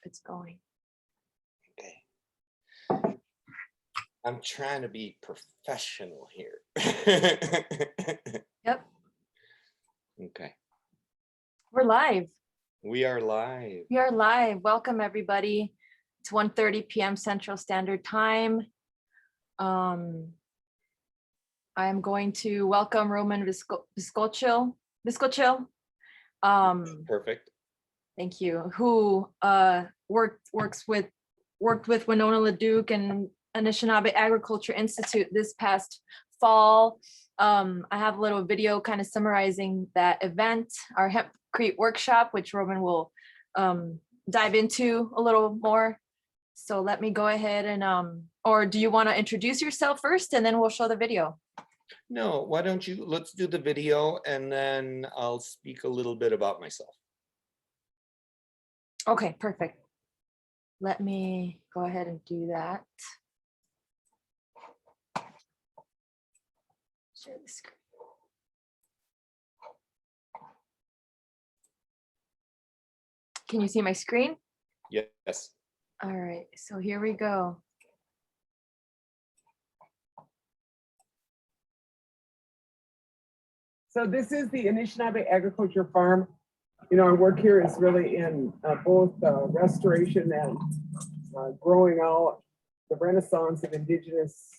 it's going. Okay. I'm trying to be professional here. Yep. Okay. We're live. We are live. We are live. Welcome everybody. It's 1:30 p.m. Central Standard Time. I am going to welcome Roman Vyskocil. Perfect. Thank you. Who worked with Winona LaDuke and Anishinaabe Agriculture Institute this past fall. I have a little video kind of summarizing that event, our Hempcrete workshop, which Roman will dive into a little more. So let me go ahead and, or do you want to introduce yourself first and then we'll show the video? No, why don't you, let's do the video and then I'll speak a little bit about myself. Okay, perfect. Let me go ahead and do that. Share the screen. Can you see my screen? Yes. All right, so here we go. So this is the Anishinaabe Agriculture Farm. You know, our work here is really in both restoration and growing out the renaissance of indigenous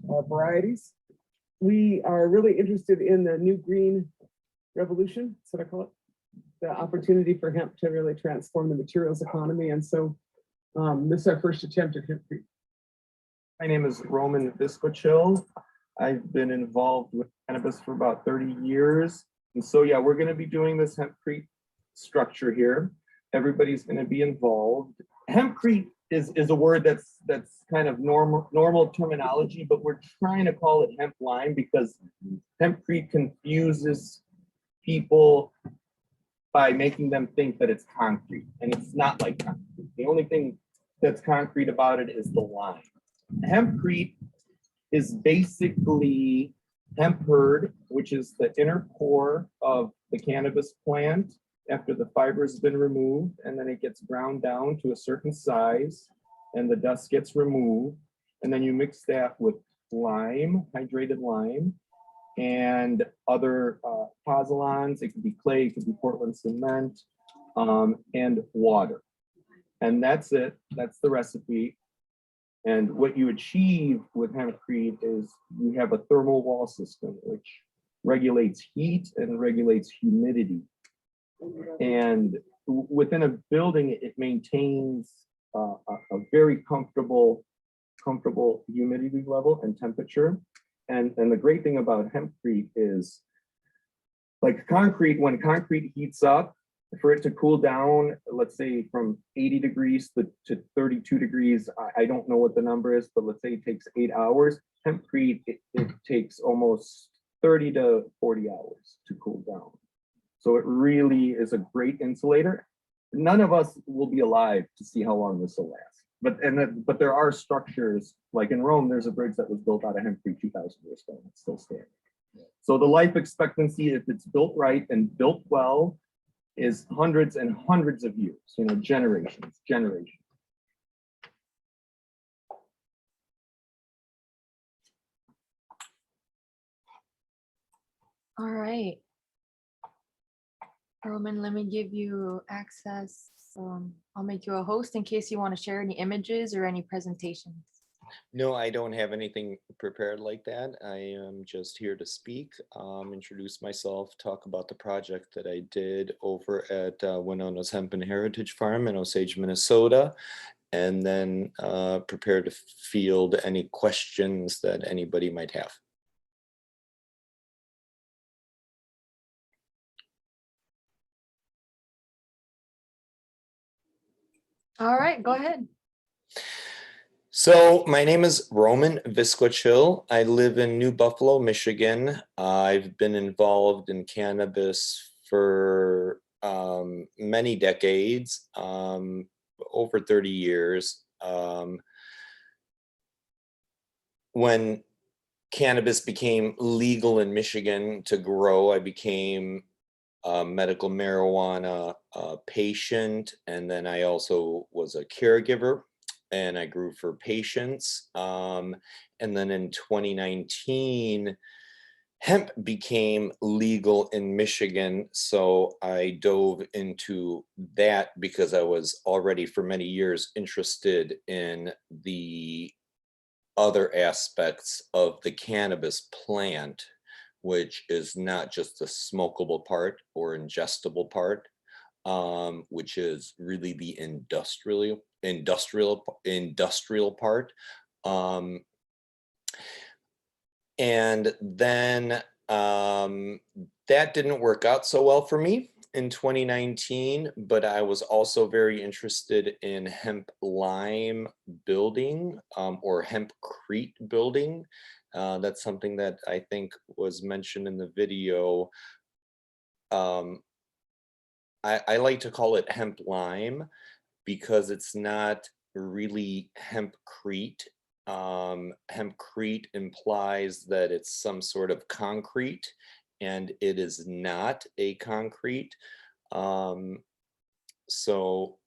varieties. We are really interested in the new green revolution, that's what I call it, the opportunity for hemp to really transform the materials economy. And so this is our first attempt at Hempcrete. My name is Roman Vyskocil. I've been involved with cannabis for about 30 years. And so, yeah, we're going to be doing this Hempcrete structure here. Everybody's going to be involved. Hempcrete is a word that's kind of normal terminology, but we're trying to call it Helpline because Hempcrete confuses people by making them think that it's concrete, and it's not like concrete. The only thing that's concrete about it is the lime. Hempcrete is basically hemp hurd, which is the inner core of the cannabis plant after the fiber has been removed, and then it gets ground down to a certain size and the dust gets removed. And then you mix that with lime, hydrated lime, and other pozzolans. It could be clay, it could be Portland cement, and water. And that's it, that's the recipe. And what you achieve with Hempcrete is you have a thermal wall system, which regulates heat and regulates humidity. And within a building, it maintains a very comfortable humidity level and temperature. And the great thing about Hempcrete is, like concrete, when concrete heats up, for it to cool down, let's say from 80 degrees to 32 degrees, I don't know what the number is, but let's say it takes 8 hours. Hempcrete, it takes almost 30 to 40 hours to cool down. So it really is a great insulator. None of us will be alive to see how long this will last. But there are structures, like in Rome, there's a bridge that was built out of Hempcrete 2,000 years ago, and it's still standing. So the life expectancy, if it's built right and built well, is hundreds and hundreds of years, you know, generations. All right. Roman, let me give you access. I'll make you a host in case you want to share any images or any presentations. No, I don't have anything prepared like that. I am just here to speak, introduce myself, talk about the project that I did over at Winona's Hemp and Heritage Farm in Osage, Minnesota, and then prepare to field any questions that anybody might have. All right, go ahead. So my name is Roman Vyskocil. I live in New Buffalo, Michigan. I've been involved in cannabis for many decades, over 30 years. When cannabis became legal in Michigan to grow, I became medical marijuana patient, and then I also was a caregiver, and I grew for patients. And then in 2019, hemp became legal in Michigan, so I dove into that because I was already for many years interested in the other aspects of the cannabis plant, which is not just the smokable part or ingestible part, which is really the industrial part. And then that didn't work out so well for me in 2019, but I was also very interested in hemp lime building or hempcrete building. That's something that I think was mentioned in the video. I like to call it hemp lime because it's not really hempcrete. Hempcrete implies that it's some sort of concrete, and it is not a concrete. So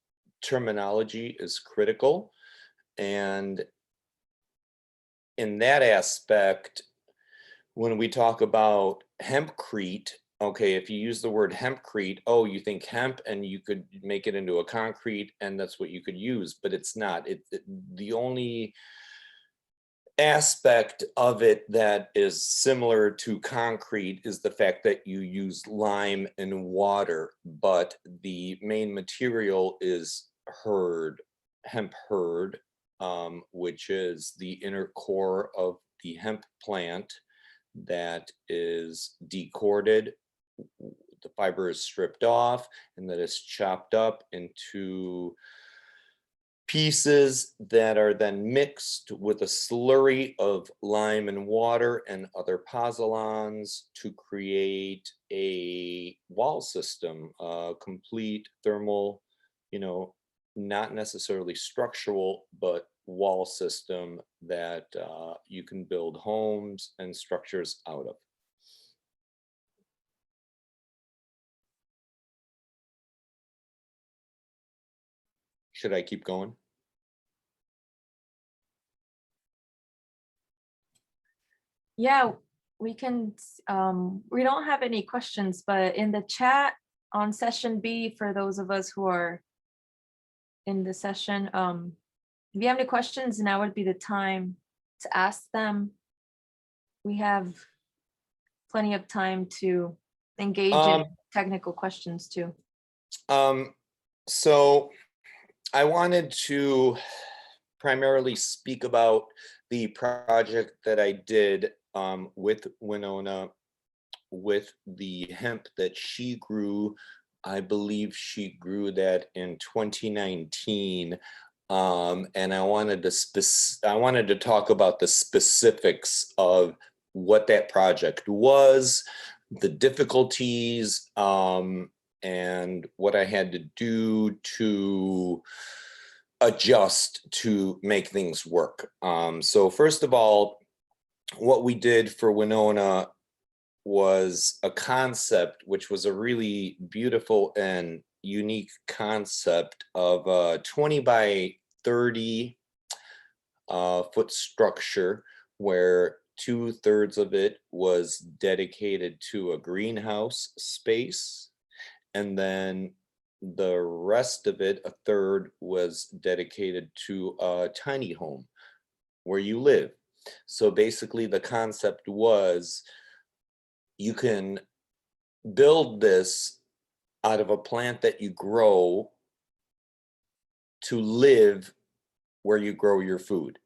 terminology is critical. And in that aspect, when we talk about hempcrete, okay, if you use the word hempcrete, oh, you think hemp and you could make it into a concrete and that's what you could use, but it's not. The only aspect of it that is similar to concrete is the fact that you use lime and water, but the main material is hemp hurd, which is the inner core of the hemp plant that is decorded. The fiber is stripped off and that is chopped up into pieces that are then mixed with a slurry of lime and water and other pozzolans to create a wall system, a complete thermal, not necessarily structural, but wall system that you can build homes and structures out of. Should I keep going? Yeah, we can, we don't have any questions, but in the chat on session B, for those of us who are in the session, if you have any questions, now would be the time to ask them. We have plenty of time to engage in technical questions too. So I wanted to primarily speak about the project that I did with Winona, with the hemp that she grew. I believe she grew that in 2019. And I wanted to talk about the specifics of what that project was, the difficulties, and what I had to do to adjust to make things work. So first of all, what we did for Winona was a concept, which was a really beautiful and unique concept of a 20 by 30 foot structure where 2/3 of it was dedicated to a greenhouse space, and then the rest of it, 1/3, was dedicated to a tiny home where you live. So basically the concept was you can build this out of a plant that you grow to live where you grow your food,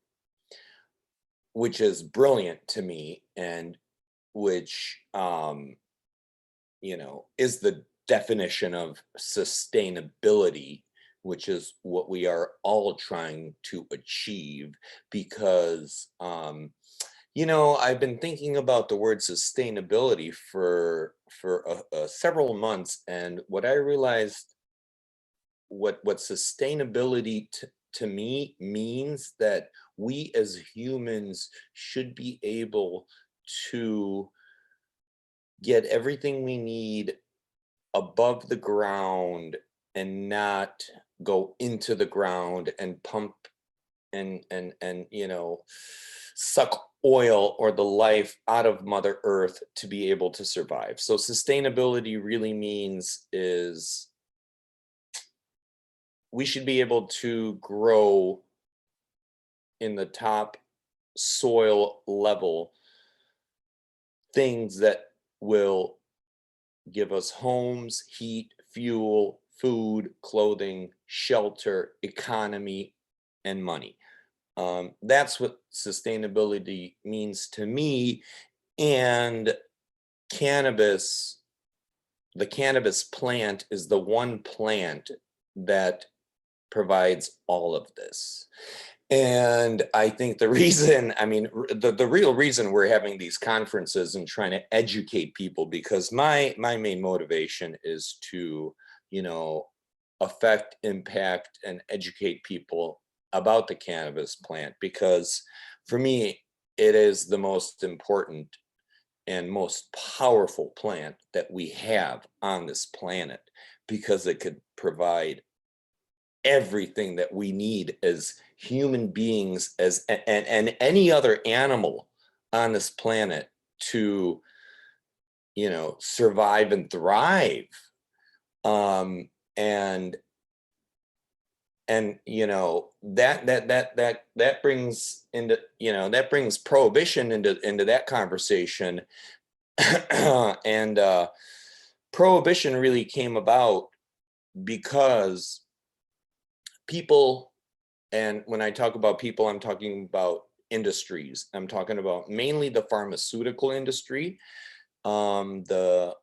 which is brilliant to me, and which is the definition of sustainability, which is what we are all trying to achieve. Because I've been thinking about the word sustainability for several months, and what I realized, what sustainability to me means, that we as humans should be able to get everything we need above the ground and not go into the ground and pump and you know, suck oil or the life out of Mother Earth to be able to survive. So sustainability really means is we should be able to grow in the top soil level things that will give us homes, heat, fuel, food, clothing, shelter, economy, and money. That's what sustainability means to me. And cannabis, the cannabis plant is the one plant that provides all of this. And I think the reason, I mean, the real reason we're having these conferences and trying to educate people, because my main motivation is to, you know, affect, impact, and educate people about the cannabis plant, because for me, it is the most important and most powerful plant that we have on this planet, because it could provide everything that we need as human beings, as and any other animal on this planet to, you know, survive and thrive. And you know, that brings into, you know, that brings prohibition into that conversation. And prohibition really came about because people, and when I talk about people, I'm talking about industries. I'm talking about mainly the pharmaceutical industry, the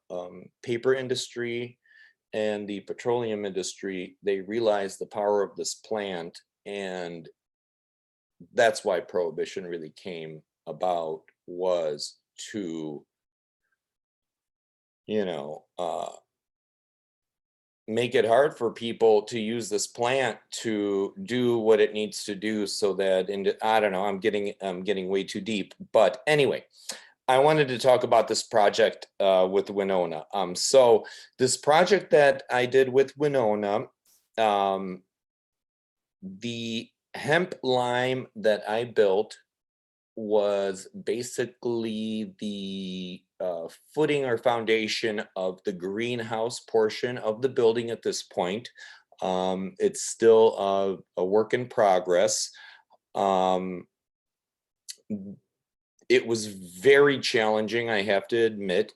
paper industry, and the petroleum industry. They realized the power of this plant, and that's why prohibition really came about, was to, you know, make it hard for people to use this plant to do what it needs to do, so that, I don't know, I'm getting way too deep. But anyway, I wanted to talk about this project with Winona. So this project that I did with Winona, the hemp lime that I built was basically the footing or foundation of the greenhouse portion of the building at this point. It's still a work in progress. It was very challenging, I have to admit.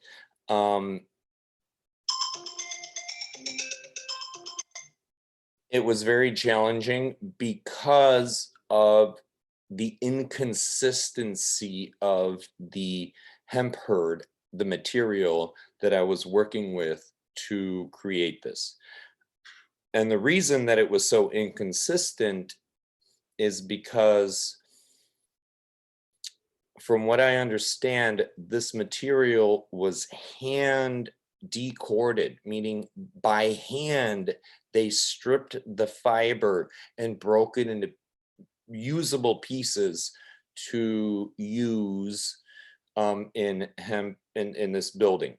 It was very challenging because of the inconsistency of the hemp herd, the material that I was working with to create this. And the reason that it was so inconsistent is because, from what I understand, this material was hand decorded, meaning by hand, they stripped the fiber and broke it into usable pieces to use in hemp in this building.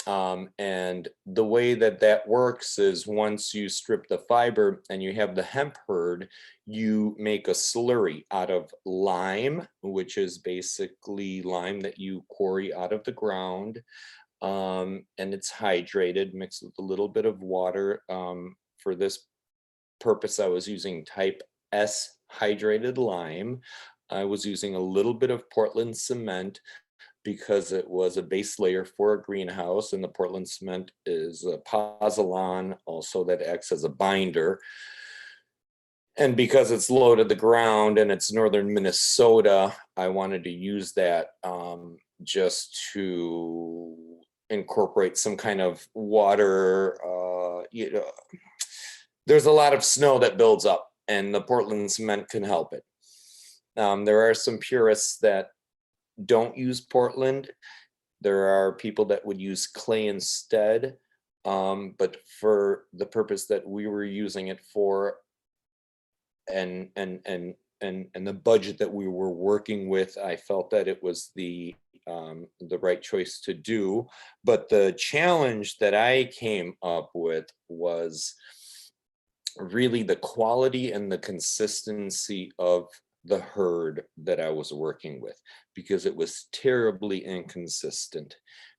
And the way that that works is, once you strip the fiber and you have the hemp herd, you make a slurry out of lime, which is basically lime that you quarry out of the ground. And it's hydrated, mixed with a little bit of water. For this purpose, I was using type S hydrated lime. I was using a little bit of Portland cement because it was a base layer for a greenhouse, and the Portland cement is a pozzolan also that acts as a binder. And because it's low to the ground and it's northern Minnesota, I wanted to use that just to incorporate some kind of water. You know, there's a lot of snow that builds up, and the Portland cement can help it. There are some purists that don't use Portland. There are people that would use clay instead. But for the purpose that we were using it for, and the budget that we were working with, I felt that it was the the right choice to do. But the challenge that I came up with was really the quality and the consistency of the herd that I was working with, because it was terribly inconsistent,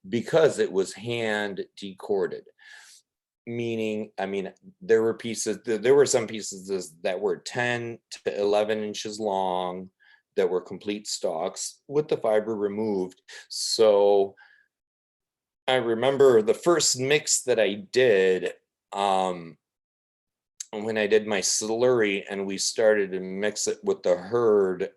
because it was hand decorded. Meaning, I mean, there were some pieces that were 10 to 11 inches long that were complete stalks with the fiber removed. So I remember the first mix that I did, when I did my slurry and we started to mix it with the herd,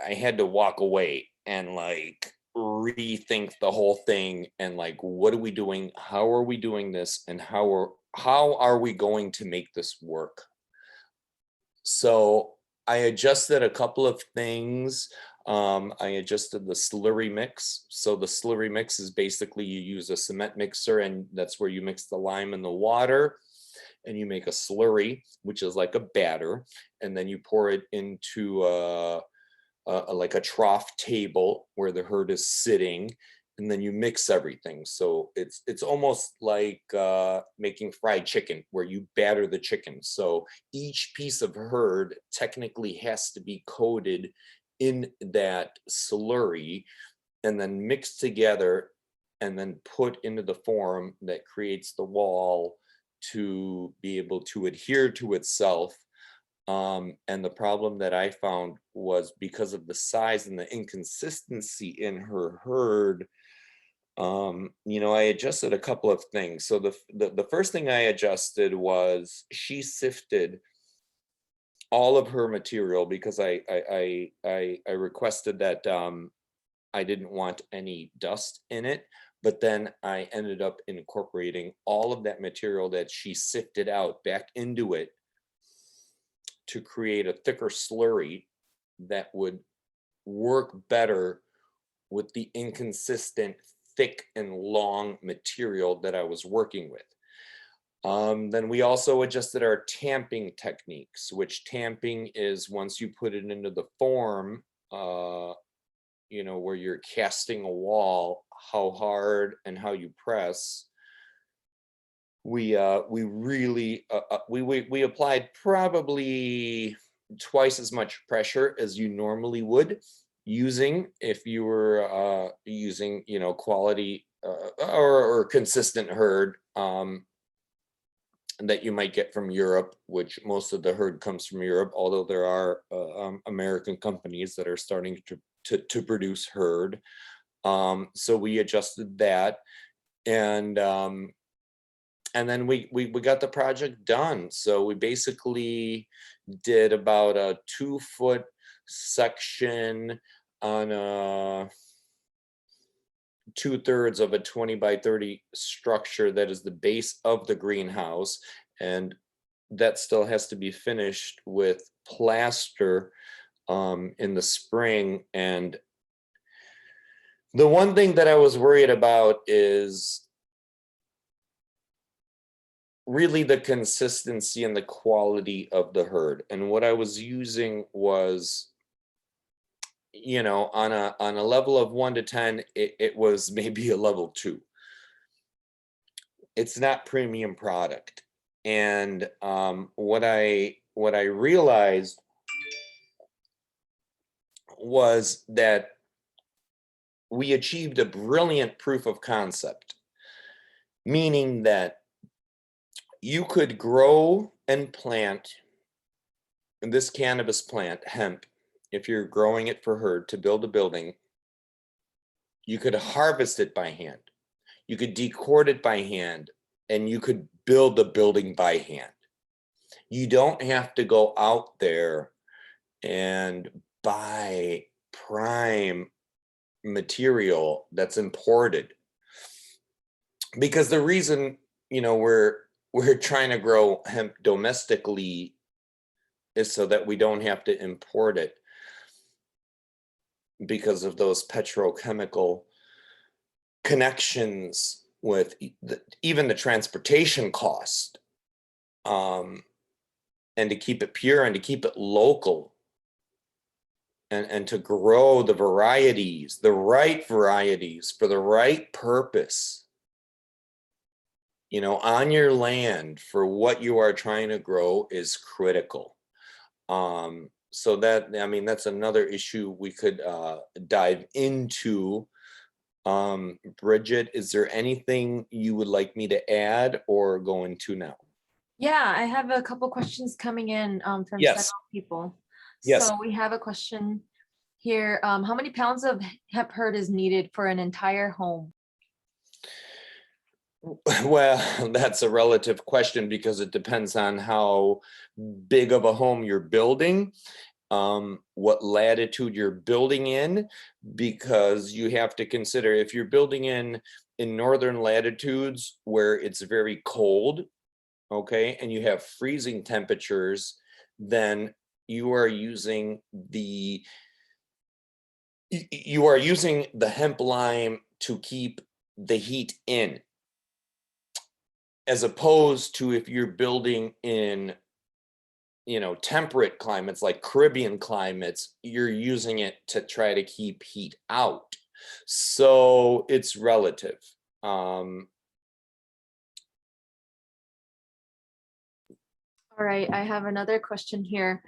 I had to walk away and like rethink the whole thing and like, what are we doing? How are we doing this? And how are we going to make this work? So I adjusted a couple of things. I adjusted the slurry mix. So the slurry mix is basically you use a cement mixer, and that's where you mix the lime and the water, and you make a slurry, which is like a batter, and then you pour it into like a trough table where the herd is sitting, and then you mix everything. So it's almost like making fried chicken, where you batter the chicken. So each piece of herd technically has to be coated in that slurry and then mixed together and then put into the form that creates the wall to be able to adhere to itself. And the problem that I found was because of the size and the inconsistency in her herd, I adjusted a couple of things. So the first thing I adjusted was she sifted all of her material, because I requested that I didn't want any dust in it. But then I ended up incorporating all of that material that she sifted out back into it to create a thicker slurry that would work better with the inconsistent, thick and long material that I was working with. Then we also adjusted our tamping techniques, which tamping is once you put it into the form, where you're casting a wall, how hard and how you press. We really we applied probably twice as much pressure as you normally would using if you were using quality or consistent herd that you might get from Europe, which most of the herd comes from Europe, although there are American companies that are starting to produce herd. So we adjusted that, and then we got the project done. So we basically did about a 2-foot section on a 2/3 of a 20 by 30 structure that is the base of the greenhouse, and that still has to be finished with plaster in the spring. And the one thing that I was worried about is really the consistency and the quality of the herd. And what I was using was, on a level of 1 to 10, it was maybe a level 2. It's not premium product. And what I realized was that we achieved a brilliant proof of concept, meaning that you could grow and plant this cannabis plant, hemp, if you're growing it for herd to build a building. You could harvest it by hand. You could decord it by hand, and you could build the building by hand. You don't have to go out there and buy prime material that's imported. Because the reason, we're trying to grow hemp domestically is so that we don't have to import it because of those petrochemical connections with even the transportation cost, and to keep it pure and to keep it local. and to grow the varieties, the right varieties for the right purpose, you know, on your land for what you are trying to grow is critical. So that, I mean, that's another issue we could dive into. Bridget, is there anything you would like me to add or go into now? Yeah, I have a couple questions coming in from Yes. several people. Yes. So we have a question here. How many pounds of hemp hurd is needed for an entire home? Well, that's a relative question because it depends on how big of a home you're building, what latitude you're building in, because you have to consider if you're building in northern latitudes where it's very cold, okay, and you have freezing temperatures, then you are using the hemp lime to keep the heat in, as opposed to if you're building in, you know, temperate climates like Caribbean climates, you're using it to try to keep heat out. So it's relative. All right, I have another question here.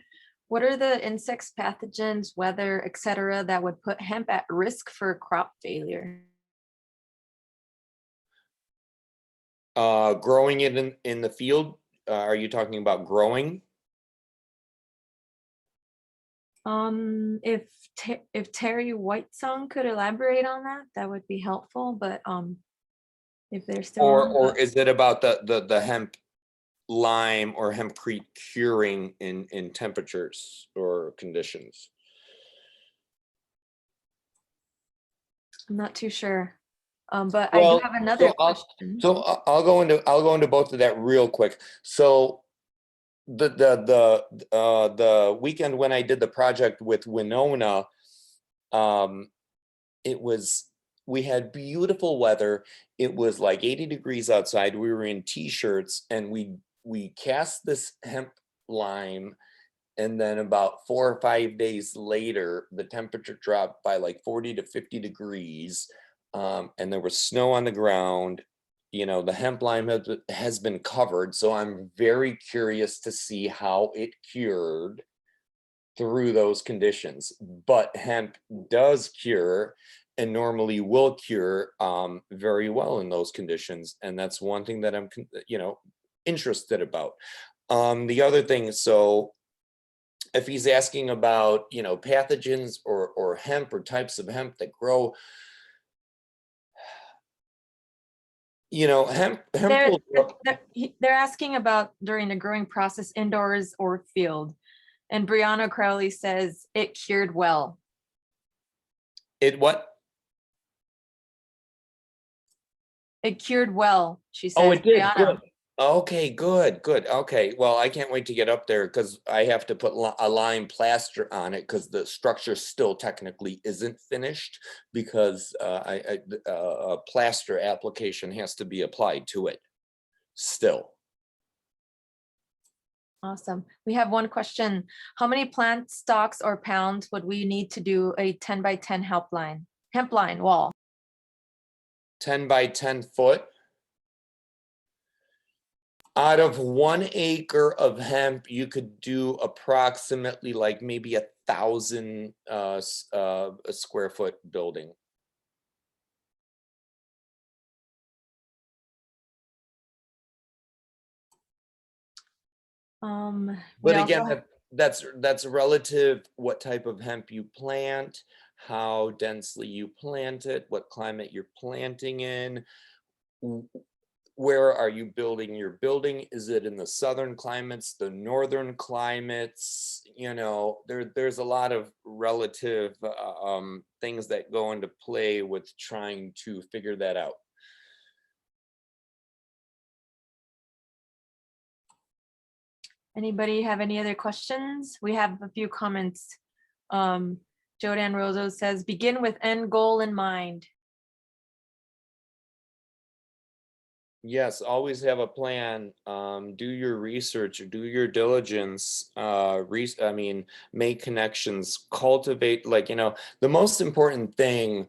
What are the insects, pathogens, weather, etc., that would put hemp at risk for crop failure? Growing it in the field, are you talking about growing? If Terry Whitesong could elaborate on that, that would be helpful. But if they're still on, Or but- is it about the hemp lime or hempcrete curing in temperatures or conditions? I'm not too sure. But Well, I do have another question. I'll go into both of that real quick. So the weekend when I did the project with Winona, we had beautiful weather. It was like 80 degrees outside. We were in t-shirts and we cast this hemp lime, and then about 4 or 5 days later, the temperature dropped by like 40 to 50 degrees. And there was snow on the ground. You know, the hemp lime has been covered. So I'm very curious to see how it cured through those conditions. But hemp does cure and normally will cure very well in those conditions. And that's one thing that I'm, you know, interested about. The other thing, so if he's asking about, you know, pathogens or hemp or types of hemp that grow, you know, hemp will grow. They're asking about during the growing process, indoors or field. And Brianna Crowley says it cured well. It what? It cured well, she says. Oh, it did. Brianna. Good. Okay, good. Okay. Well, I can't wait to get up there because I have to put a lime plaster on it because the structure still technically isn't finished because a plaster application has to be applied to it still. Awesome. We have one question. How many plant stalks or pounds would we need to do a 10 by 10 hemp line wall? 10 by 10 foot. Out of 1 acre of hemp, you could do approximately like maybe 1,000 square foot building. But again, that's relative what type of hemp you plant, how densely you plant it, what climate you're planting in. Where are you building your building? Is it in the southern climates, the northern climates? You know, there's a lot of relative things that go into play with trying to figure that out. Anybody have any other questions? We have a few comments. Jodan Rozo says, begin with end goal in mind. Yes, always have a plan. Do your research, do your diligence. I mean, make connections, cultivate. Like, the most important thing,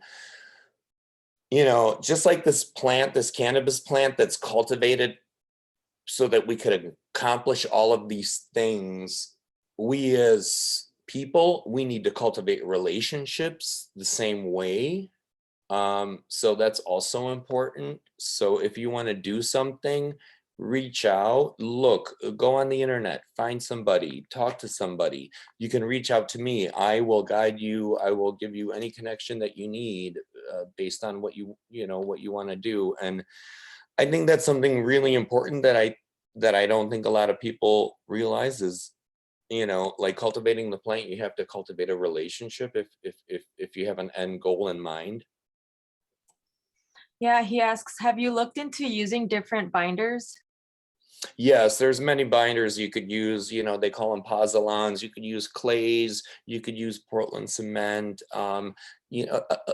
just like this plant, this cannabis plant that's cultivated so that we could accomplish all of these things. We as people, we need to cultivate relationships the same way. So that's also important. So if you want to do something, reach out, look, go on the internet, find somebody, talk to somebody. You can reach out to me. I will guide you. I will give you any connection that you need based on what what you want to do. And I think that's something really important that I don't think a lot of people realize is, like cultivating the plant, you have to cultivate a relationship if you have an end goal in mind. Yeah, he asks, have you looked into using different binders? Yes, there's many binders you could use. They call them pozzolans. You could use clays. You could use Portland cement.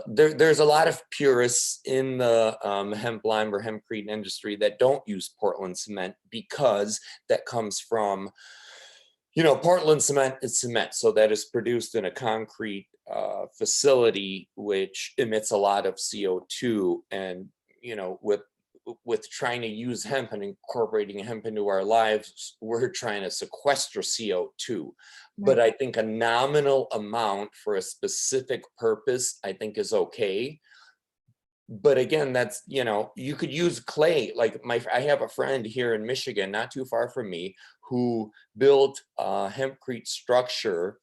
There's a lot of purists in the hemp lime or hempcrete industry that don't use Portland cement because that comes from, Portland cement is cement, so that is produced in a concrete facility which emits a lot of CO2. And with trying to use hemp and incorporating hemp into our lives, we're trying to sequester CO2. But I think a nominal amount for a specific purpose, I think, is okay. But again, that's, you could use clay. Like I have a friend here in Michigan, not too far from me, who built a hempcrete structure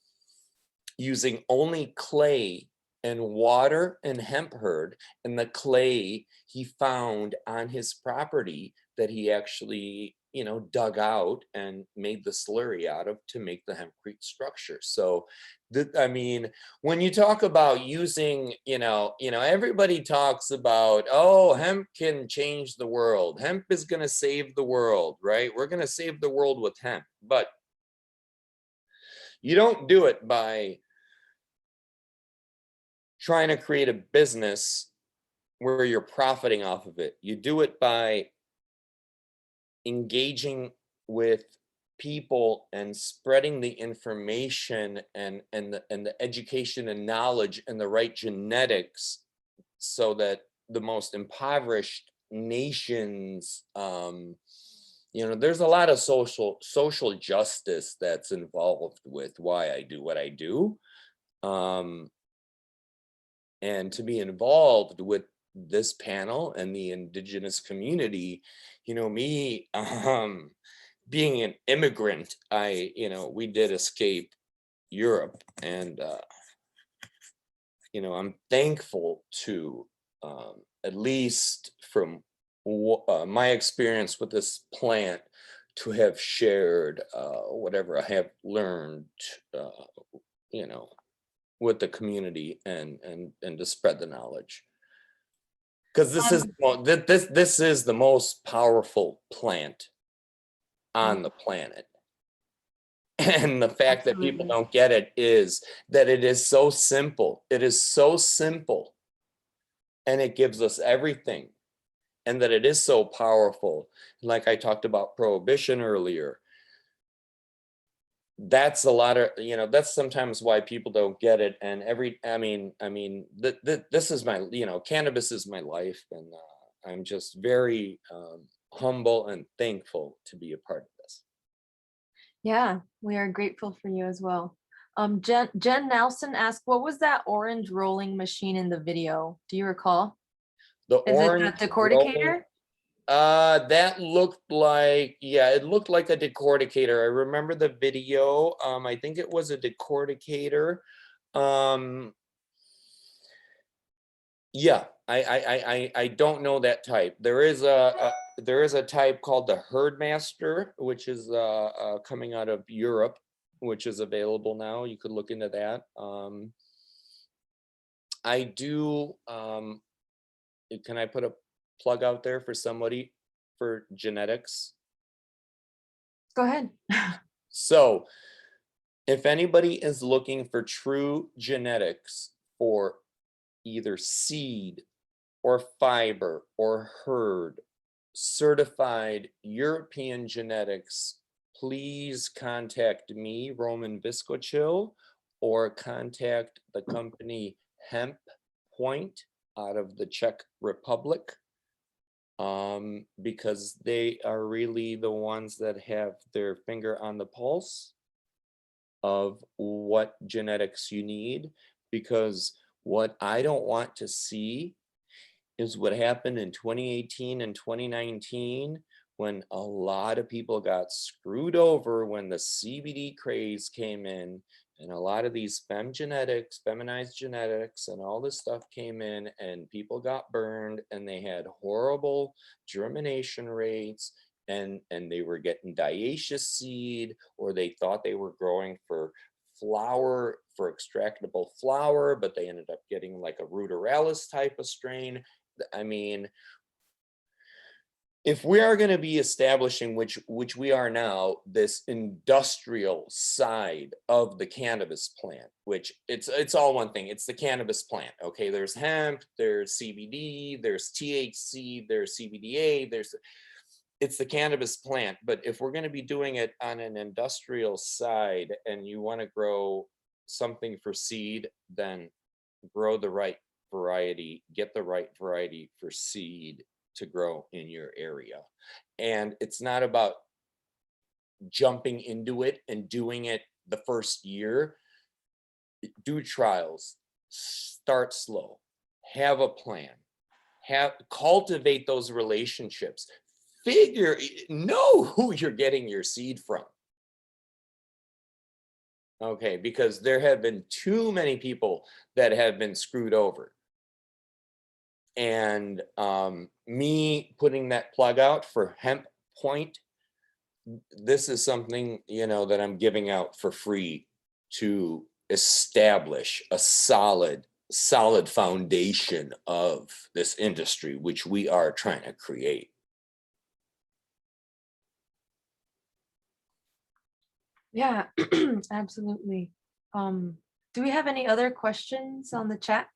using only clay and water and hemp herd. And the clay he found on his property that he actually, dug out and made the slurry out of to make the hempcrete structure. So I mean, when you talk about using, everybody talks about, oh, hemp can change the world. Hemp is going to save the world, right? We're going to save the world with hemp. But you don't do it by trying to create a business where you're profiting off of it. You do it by engaging with people and spreading the information and the education and knowledge and the right genetics so that the most impoverished nations, there's a lot of social justice that's involved with why I do what I do. And to be involved with this panel and the indigenous community, me being an immigrant, we did escape Europe, and I'm thankful to, at least from my experience with this plant, to have shared whatever I have learned, with the community and to spread the knowledge. Because this is the most powerful plant on the planet. And the fact that people don't get it is that it is so simple. It is so simple. And it gives us everything. And that it is so powerful. Like I talked about prohibition earlier. That's a lot of, that's sometimes why people don't get it. And this is my, cannabis is my life. And I'm just very humble and thankful to be a part of this. Yeah, we are grateful for you as well. Jen Nelson asked, what was that orange rolling machine in the video? Do you recall? The Is orange it the decorticator? That looked like, it looked like a decorticator. I remember the video. I think it was a decorticator. Yeah, I don't know that type. There is a type called the Herdmaster, which is coming out of Europe, which is available now. You could look into that. I do. Can I put a plug out there for somebody for genetics? Go ahead. So if anybody is looking for true genetics for either seed or fiber or herd, certified European genetics, please contact me, Roman Vyskocil, or contact the company Hemp Point out of the Czech Republic, because they are really the ones that have their finger on the pulse of what genetics you need. Because what I don't want to see is what happened in 2018 and 2019, when a lot of people got screwed over when the CBD craze came in, and a lot of these feminized genetics and all this stuff came in, and people got burned, and they had horrible germination rates, and they were getting dioecious seed, or they thought they were growing for flour, for extractable flour, but they ended up getting like a ruderalis type of strain. I mean, if we are going to be establishing, which we are now, this industrial side of the cannabis plant, which it's all one thing. It's the cannabis plant. Okay, there's hemp, there's CBD, there's THC, there's CBDA, it's the cannabis plant. But if we're going to be doing it on an industrial side, and you want to grow something for seed, then grow the right variety, get the right variety for seed to grow in your area. And it's not about jumping into it and doing it the first year. Do trials, start slow, have a plan, cultivate those relationships, know who you're getting your seed from. Okay, because there have been too many people that have been screwed over. And me putting that plug out for Hemp Point, this is something, that I'm giving out for free to establish a solid foundation of this industry, which we are trying to create. Yeah, absolutely. Do we have any other questions on the chat?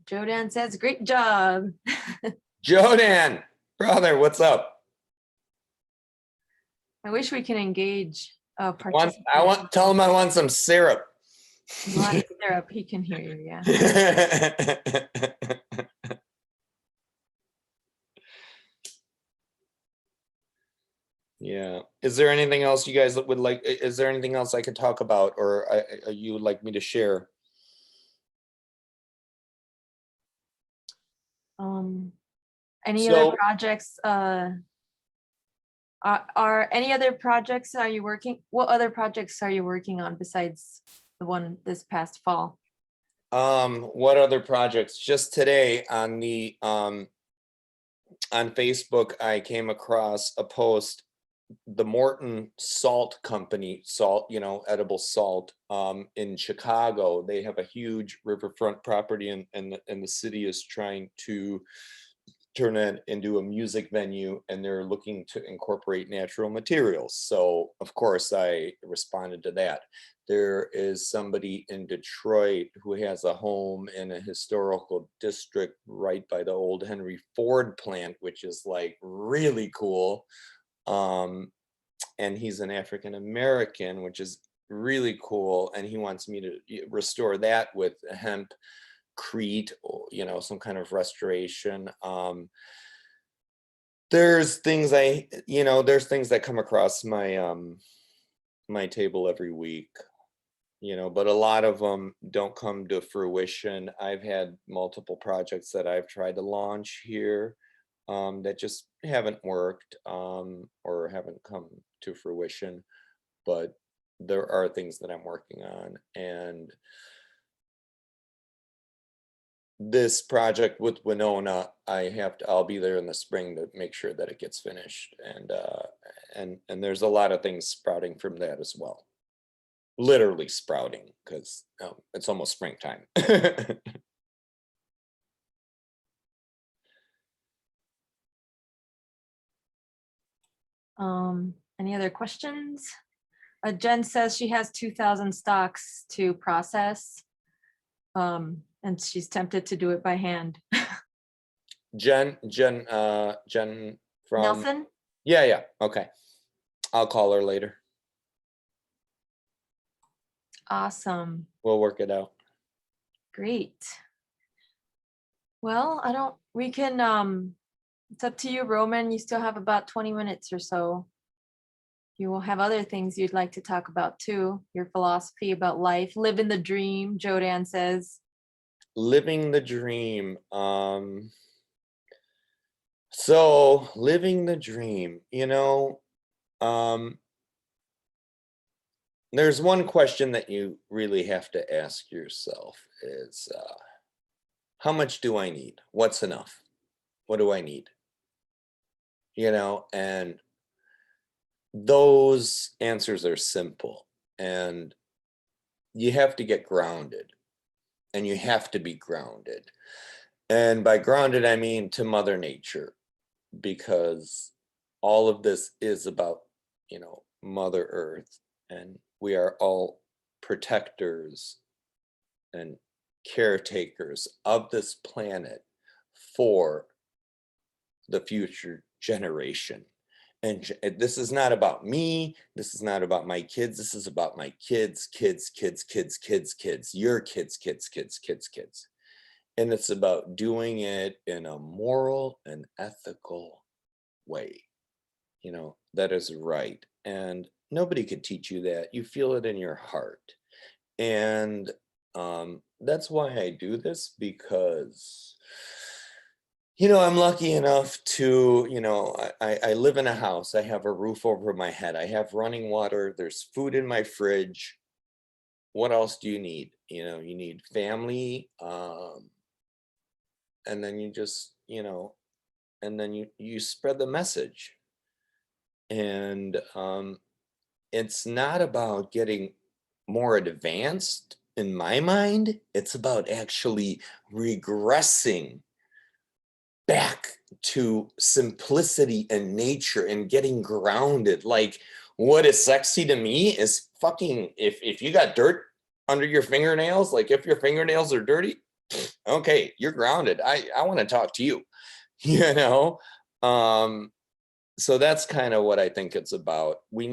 Jodan says, great job. Jodan, brother, what's up? I wish we can engage I want tell him I want some syrup. You want syrup, he can hear you, yeah. Yeah. Is there anything else you guys would like? Is there anything else I could talk about, or you would like me to share? Any other projects? Are any other projects are you working? What other projects are you working on besides the one this past fall? What other projects? Just today on the on Facebook, I came across a post. The Morton Salt Company, edible salt, in Chicago. They have a huge riverfront property, and the city is trying to turn it into a music venue, and they're looking to incorporate natural materials. So of course I responded to that. There is somebody in Detroit who has a home in a historical district right by the old Henry Ford plant, which is like really cool. And he's an African American, which is really cool. And he wants me to restore that with Hempcrete, or some kind of restoration. There's things there's things that come across my my table every week, but a lot of them don't come to fruition. I've had multiple projects that I've tried to launch here that just haven't worked or haven't come to fruition, but there are things that I'm working on. And this project with Winona, I'll be there in the spring to make sure that it gets finished, and there's a lot of things sprouting from that as well. literally sprouting because it's almost springtime. Any other questions? Jen says she has 2,000 stalks to process. And she's tempted to do it by hand. Jen from Nelson? yeah, okay. I'll call her later. Awesome. We'll work it out. Great. Well, we can, it's up to you, Roman. You still have about 20 minutes or so. You will have other things you'd like to talk about too. Your philosophy about life, living the dream, Jodan says. Living the dream. So living the dream, there's one question that you really have to ask yourself is, how much do I need? What's enough? What do I need? And those answers are simple, and you have to get grounded, and you have to be grounded. And by grounded, I mean to Mother Nature, because all of this is about, Mother Earth, and we are all protectors and caretakers of this planet for the future generation. And this is not about me. This is not about my kids. This is about my kids, your kids. And it's about doing it in a moral and ethical way, that is right. And nobody could teach you that. You feel it in your heart. And that's why I do this, because I'm lucky enough to, I live in a house. I have a roof over my head. I have running water. There's food in my fridge. What else do you need? You need family. And then you just, and then you spread the message. And it's not about getting more advanced in my mind. It's about actually regressing back to simplicity and nature and getting grounded. Like, what is sexy to me is fucking, if you got dirt under your fingernails, like if your fingernails are dirty, okay, you're grounded. I want to talk to you, so that's kind of what I think it's about. We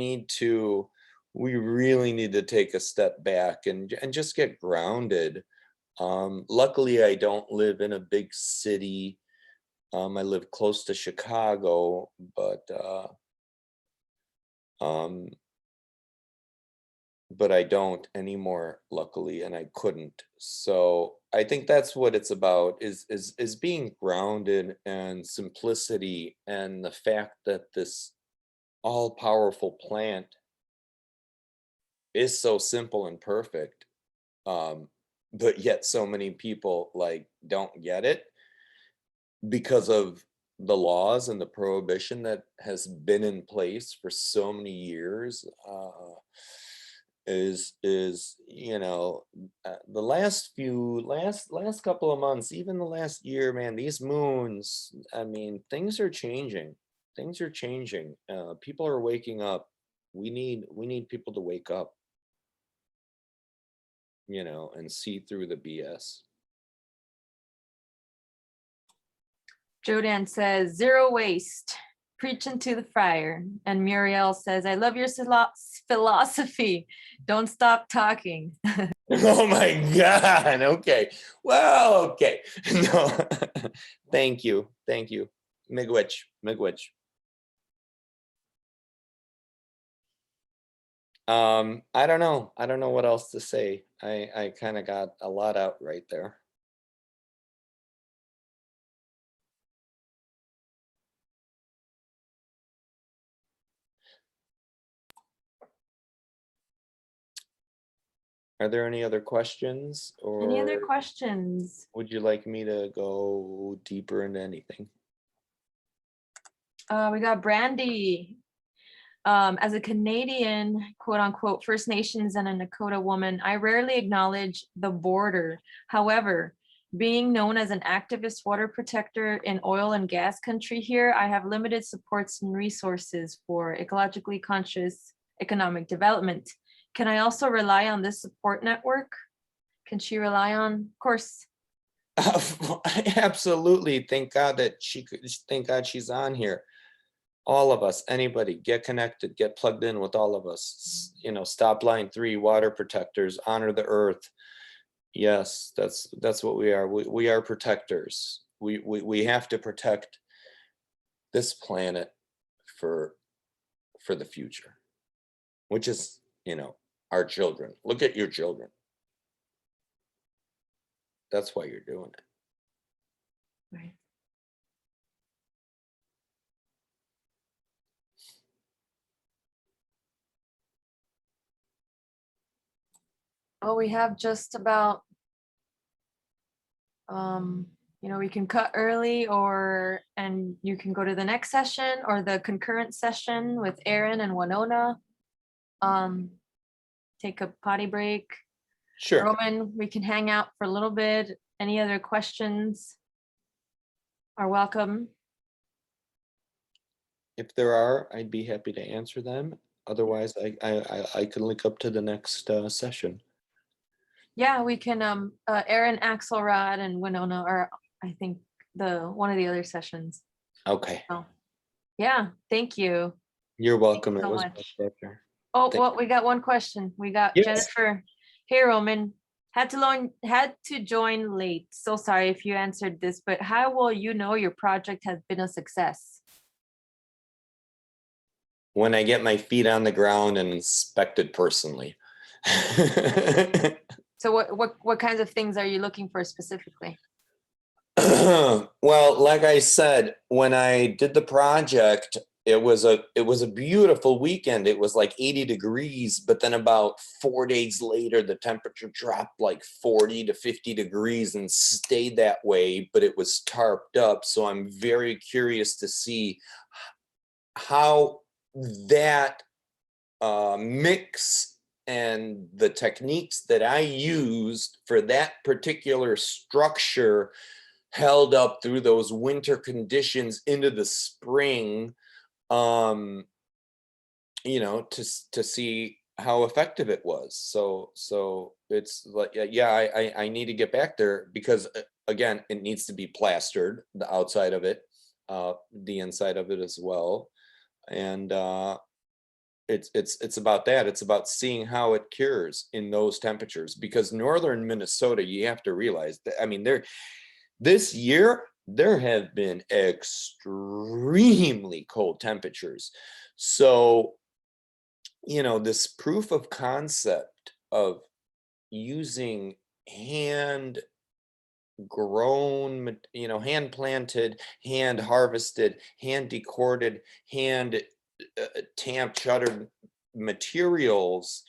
really need to take a step back and just get grounded. Luckily, I don't live in a big city. I live close to Chicago, but I don't anymore, luckily, and I couldn't. So I think that's what it's about, is being grounded and simplicity, and the fact that this all-powerful plant is so simple and perfect, but yet so many people don't get it because of the laws and the prohibition that has been in place for so many years. The last couple of months, even the last year, man, these moons, I mean, things are changing. People are waking up. We need people to wake up, and see through the BS. Jodan says, zero waste, preaching to the fryer. And Muriel says, I love your philosophy. Don't stop talking. Oh my God. Okay. Well, okay. No. Thank you. Miigwech. I don't know what else to say. I kind of got a lot out right there. Are there any other questions, or Any other questions? would you like me to go deeper into anything? We got Brandy. As a Canadian, quote unquote, First Nations and a Nakota woman, I rarely acknowledge the border. However, being known as an activist water protector in oil and gas country here, I have limited supports and resources for ecologically conscious economic development. Can I also rely on this support network? Can she rely on, of course? Absolutely. Thank God that thank God she's on here. All of us, anybody, get connected, get plugged in with all of us. You know, stop line 3, water protectors, honor the earth. Yes, that's what we are. We are protectors. We have to protect this planet for the future, which is, you know, our children. Look at your children. That's why you're doing it. Right. Oh, we have just about, you know, we can cut early and you can go to the next session or the concurrent session with Aaron and Winona. Take a potty break. Sure. Roman, we can hang out for a little bit. Any other questions are welcome. If there are, I'd be happy to answer them. Otherwise, I can link up to the next session. Yeah, we can, Aaron, Axelrod and Winona are, I think, one of the other sessions. Okay. So, yeah, thank you. You're welcome. so It was much. my pleasure. Oh, Thank well, we got one question. We got Yes. Jennifer. Hey, Roman. Had to join late. So sorry if you answered this, but how will you know your project has been a success? When I get my feet on the ground and inspect it personally. So what kinds of things are you looking for specifically? Well, like I said, when I did the project, it was a beautiful weekend. It was like 80 degrees, but then about 4 days later, the temperature dropped like 40 to 50 degrees and stayed that way, but it was tarped up. So I'm very curious to see how that mix and the techniques that I used for that particular structure held up through those winter conditions into the spring, you know, to see how effective it was. So it's like, yeah, I need to get back there because again, it needs to be plastered, the outside of it, the inside of it as well. And it's about that. It's about seeing how it cures in those temperatures, because northern Minnesota, you have to realize that, I mean, this year there have been extremely cold temperatures. So, you know, this proof of concept of using hand grown, you know, hand planted, hand harvested, hand decorded, hand tamped, shuttered materials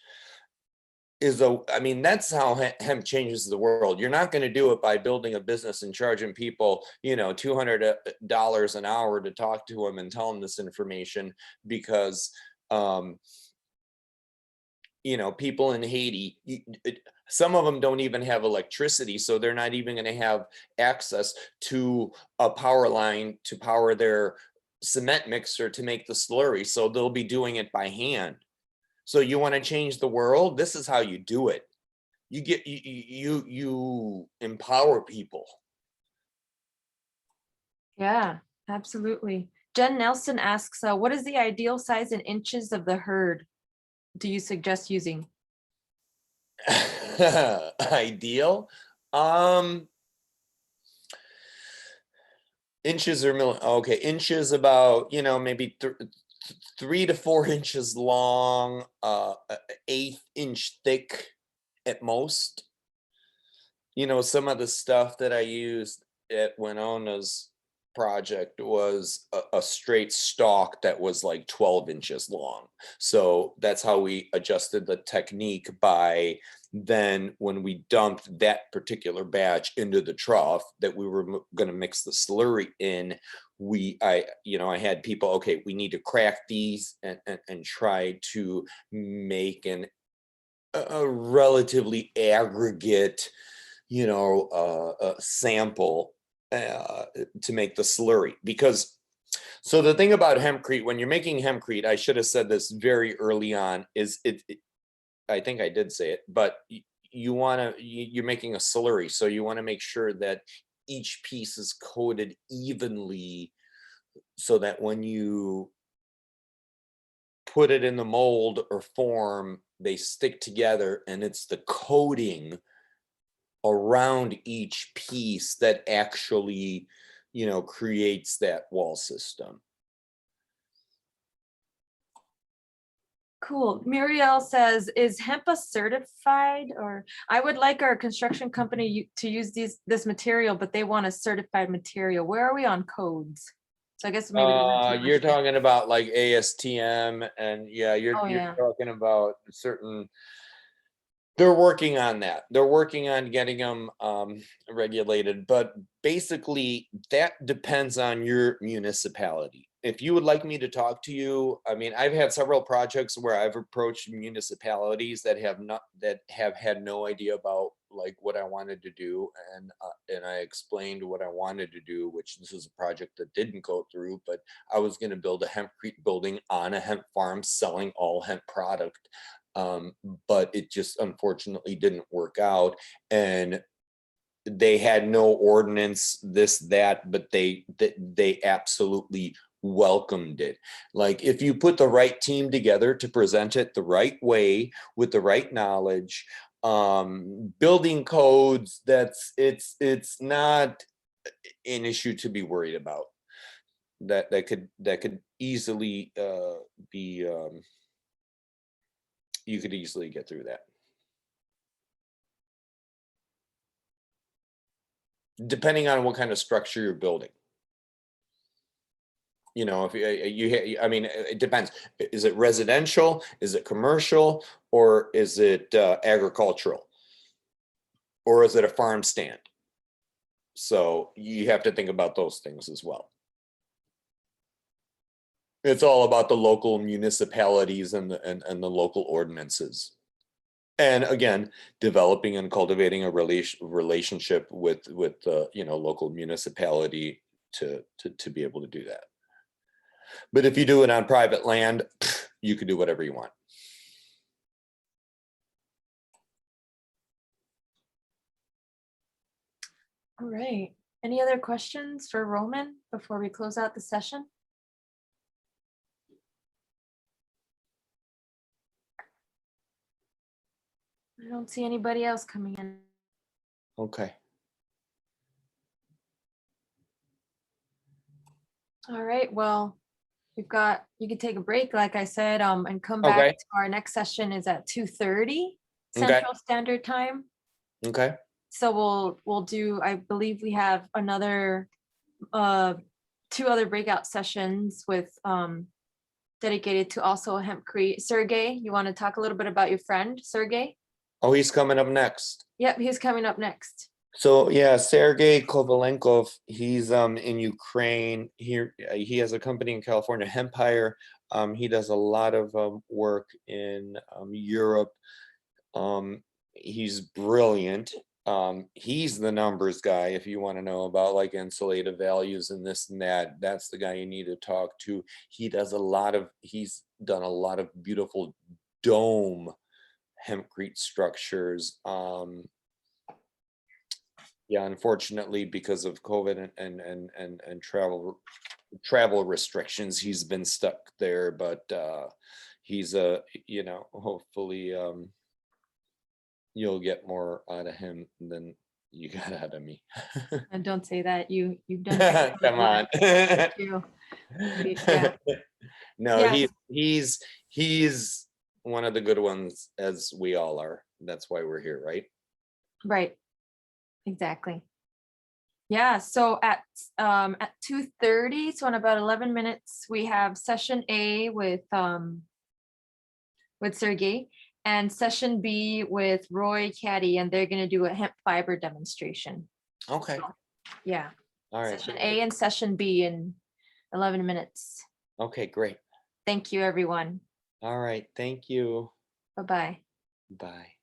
I mean, that's how hemp changes the world. You're not going to do it by building a business and charging people, you know, $200 an hour to talk to them and tell them this information, because, you know, people in Haiti, some of them don't even have electricity, so they're not even going to have access to a power line to power their cement mixer to make the slurry. So they'll be doing it by hand. So you want to change the world? This is how you do it. You empower people. Yeah, absolutely. Jen Nelson asks, what is the ideal size in inches of the herd do you suggest using? Ideal? Inches or okay, inches about, you know, maybe 3 to 4 inches long, 1/8 inch thick at most. You know, some of the stuff that I used at Winona's, project was a straight stalk that was like 12 inches long. So that's how we adjusted the technique by then when we dumped that particular batch into the trough that we were going to mix the slurry in, I had people, okay, we need to crack these and try to make a relatively aggregate, sample to make the slurry. Because so the thing about hempcrete, when you're making hempcrete, I should have said this very early on, is I think I did say it, but you're making a slurry, so you want to make sure that each piece is coated evenly so that when you put it in the mold or form, they stick together, and it's the coating around each piece that actually, creates that wall system. Cool. Muriel says, is HEMPA certified? Or I would like our construction company to use this material, but they want a certified material. Where are we on codes? So I guess maybe. You're talking about like ASTM, and you're yeah. talking about certain. They're working on that. They're working on getting them regulated, but basically that depends on your municipality. If you would like me to talk to you, I mean, I've had several projects where I've approached municipalities that have had no idea about like what I wanted to do, and I explained what I wanted to do, which this is a project that didn't go through, but I was going to build a hempcrete building on a hemp farm selling all hemp product. But it just unfortunately didn't work out, and they had no ordinance, this, that, but they absolutely welcomed it. Like if you put the right team together to present it the right way with the right knowledge, building codes, it's not an issue to be worried about. That could easily be you could easily get through that. Depending on what kind of structure you're building. If I mean, it depends. Is it residential? Is it commercial? Or is it agricultural? Or is it a farm stand? So you have to think about those things as well. It's all about the local municipalities and the local ordinances. And again, developing and cultivating a relationship with the local municipality to be able to do that. But if you do it on private land, you can do whatever you want. All right. Any other questions for Roman before we close out the session? I don't see anybody else coming in. Okay. All right, well, you can take a break, like I said, and come back Okay. to our next session is at 2:30 Okay. Central Standard Time. Okay. So we'll do, I believe we have another, 2 other breakout sessions with, dedicated to also Hempcrete. Sergey, you want to talk a little bit about your friend, Sergey? Oh, he's coming up next. Yep, he's coming up next. So yeah, Sergey Kovalenkov, he's in Ukraine. He has a company in California, Hempire. He does a lot of work in Europe. He's brilliant. He's the numbers guy. If you want to know about like insulative values and this and that, that's the guy you need to talk to. He's done a lot of beautiful dome hempcrete structures. Yeah, unfortunately, because of COVID and travel restrictions, he's been stuck there. But he's hopefully you'll get more out of him than you got out of me. And don't say that. You've done. Come on. Thank you. Yeah. No, Yes. he's one of the good ones, as we all are. That's why we're here, right? Right. Exactly. Yeah, so at 2:30, so in about 11 minutes, we have session A with Sergey and session B with Roy Caddy, and they're gonna do a hemp fiber demonstration. Okay, Yeah, all right. session A and session B in 11 minutes. Okay, great. Thank you, everyone. All right, thank you. Bye-bye. Bye.